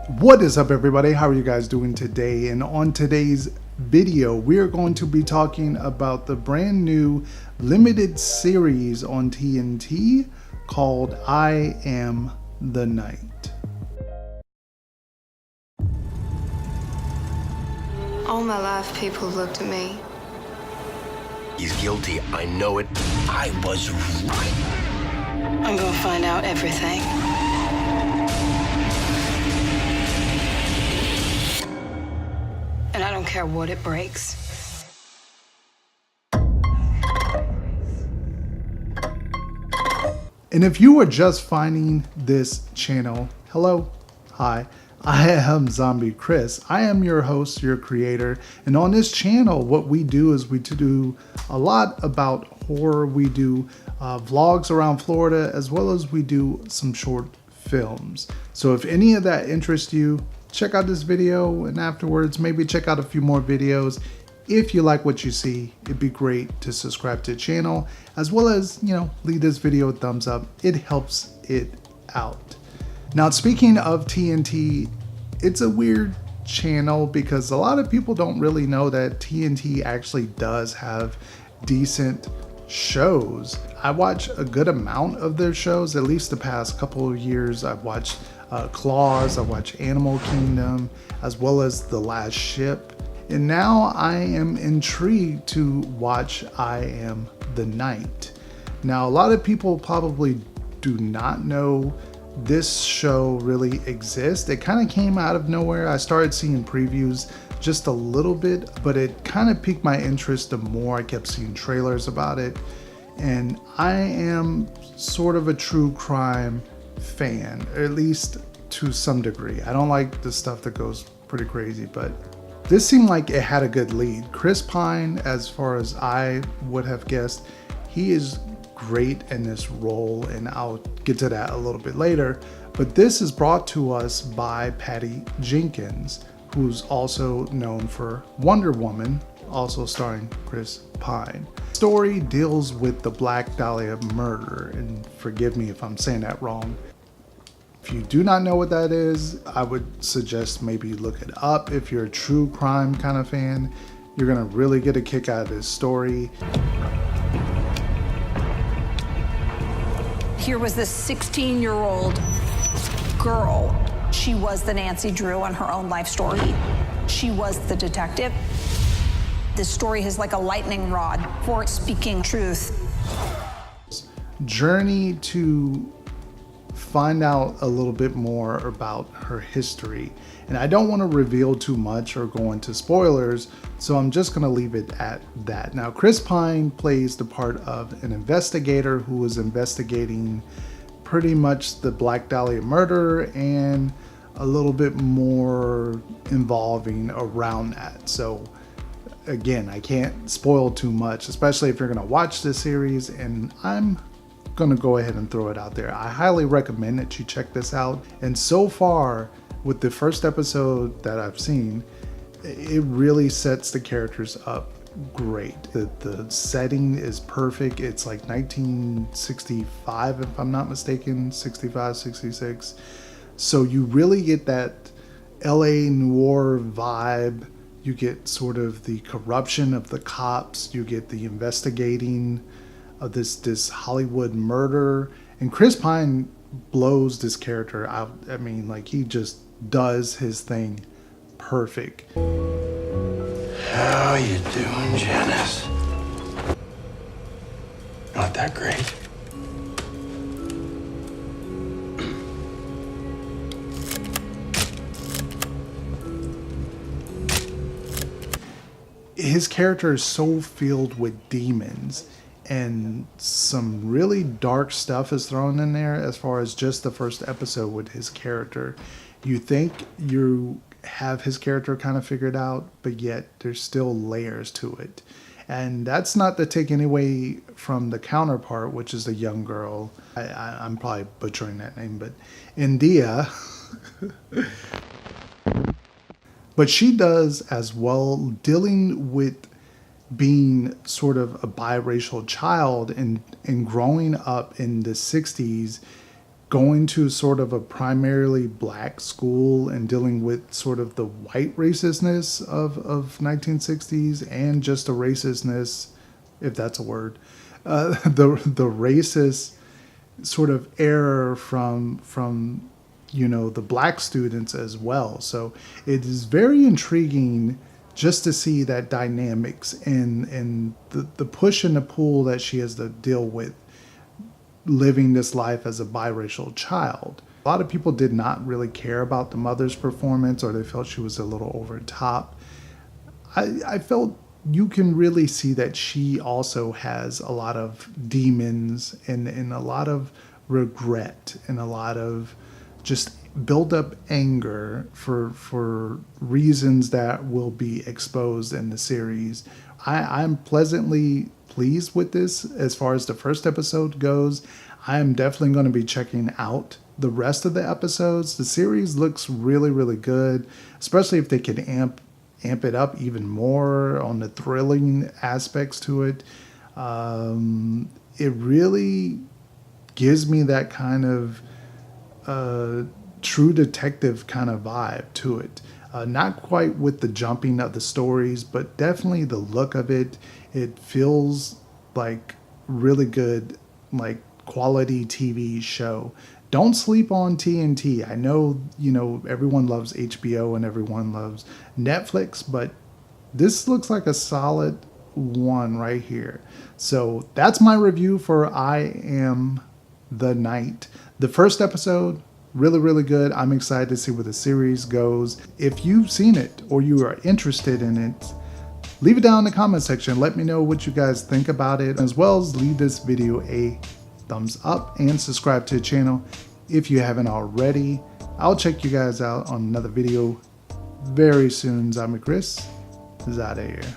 What is up, everybody? How are you guys doing today? And on today's video, we are going to be talking about the brand new limited series on TNT called I Am the Night. All my life, people looked at me. He's guilty. I know it. I was right. I'm gonna find out everything. And I don't care what it breaks. And if you are just finding this channel, hello, hi, I am Zombie Chris. I am your host, your creator. And on this channel, what we do is we do a lot about horror. We do vlogs around Florida, as well as we do some short films. So if any of that interests you, check out this video, and afterwards maybe check out a few more videos. If you like what you see, it'd be great to subscribe to the channel, as well as, leave this video a thumbs up. It helps it out. Now, speaking of TNT, it's a weird channel because a lot of people don't really know that TNT actually does have decent shows. I watch a good amount of their shows, at least the past couple of years. I've watched Claws, I watched Animal Kingdom, as well as The Last Ship. And now I am intrigued to watch I Am the Night. Now, a lot of people probably do not know this show really exists. It kind of came out of nowhere. I started seeing previews just a little bit, but it kind of piqued my interest the more I kept seeing trailers about it. And I am sort of a true crime fan, or at least to some degree. I don't like the stuff that goes pretty crazy, but this seemed like it had a good lead. Chris Pine, as far as I would have guessed, he is great in this role, and I'll get to that a little bit later. But this is brought to us by Patty Jenkins, who's also known for Wonder Woman, also starring Chris Pine. The story deals with the Black Dahlia murder, and forgive me if I'm saying that wrong. If you do not know what that is, I would suggest maybe look it up. If you're a true crime kind of fan, you're gonna really get a kick out of this story. Here was this 16-year-old girl. She was the Nancy Drew on her own life story. She was the detective. This story is like a lightning rod for speaking truth. Journey to find out a little bit more about her history. And I don't want to reveal too much or go into spoilers, so I'm just going to leave it at that. Now, Chris Pine plays the part of an investigator who is investigating pretty much the Black Dahlia murder and a little bit more involving around that. So again, I can't spoil too much, especially if you're going to watch this series, and I'm going to go ahead and throw it out there. I highly recommend that you check this out. And so far, with the first episode that I've seen, it really sets the characters up great. The setting is perfect. It's like 1965, if I'm not mistaken, 65, 66. So you really get that LA noir vibe. You get sort of the corruption of the cops. You get the investigating of this Hollywood murder. And Chris Pine blows this character out. I mean, like, he just does his thing perfect. How you doing, Janice? Not that great. His character is so filled with demons, and some really dark stuff is thrown in there as far as just the first episode with his character. You think you have his character kind of figured out, but yet there's still layers to it. And that's not to take any away from the counterpart, which is the young girl. I'm probably butchering that name, but India. But she does as well, dealing with being sort of a biracial child and growing up in the 60s going to sort of a primarily black school and dealing with sort of the white racistness of 1960s and just the racistness, if that's a word, the racist sort of error from the black students as well. So it is very intriguing just to see that dynamics and the push and the pull that she has to deal with living this life as a biracial child. A lot of people did not really care about the mother's performance, or they felt she was a little over the top. I felt you can really see that she also has a lot of demons and a lot of regret and a lot of just build up anger for reasons that will be exposed in the series. I'm pleasantly pleased with this as far as the first episode goes. I am definitely going to be checking out the rest of the episodes. The series looks really, really good, especially if they can amp it up even more on the thrilling aspects to it. It really gives me that kind of true detective kind of vibe to it. Not quite with the jumping of the stories, but definitely the look of it. It feels like really good, like quality TV show. Don't sleep on TNT. I know, everyone loves HBO and everyone loves Netflix, but this looks like a solid one right here. So that's my review for I Am the Night. The first episode, really, really good. I'm excited to see where the series goes. If you've seen it or you are interested in it, leave it down in the comment section. Let me know what you guys think about it, as well as leave this video a thumbs up and subscribe to the channel if you haven't already. I'll check you guys out on another video very soon. Zombie Chris is out of here.